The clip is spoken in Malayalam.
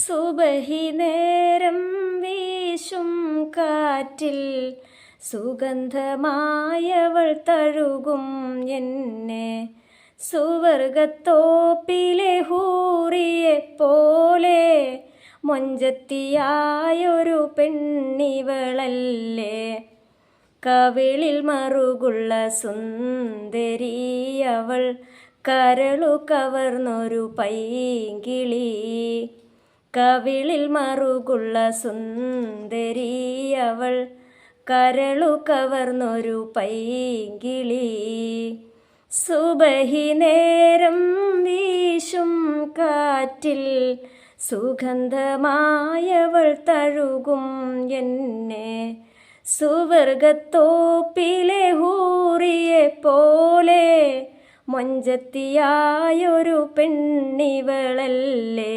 സുബഹി നേരം വീശും കാറ്റിൽ സുഗന്ധമായവൾ തഴുകും എന്നെ. സുവർഗത്തോപ്പിലെ ഹൂറിയെപ്പോലെ മൊഞ്ചത്തിയായൊരു പെണ്ണിവളല്ലേ. കവിളിൽ മറുകുള്ള സുന്ദരിയവൾ, കരളു കവർന്നൊരു പൈങ്കിളി. കവിളിൽ മറുകുള്ള സുന്ദരിയവൾ, കരളു കവർന്നൊരു പൈങ്കിളി. സുബഹി നേരം വീശും കാറ്റിൽ സുഗന്ധമായവൾ തഴുകും എന്നെ. സുവർഗത്തോപ്പിലെ ഹൂറിയെപ്പോലെ മൊഞ്ചത്തിയായൊരു പെണ്ണിവളല്ലേ.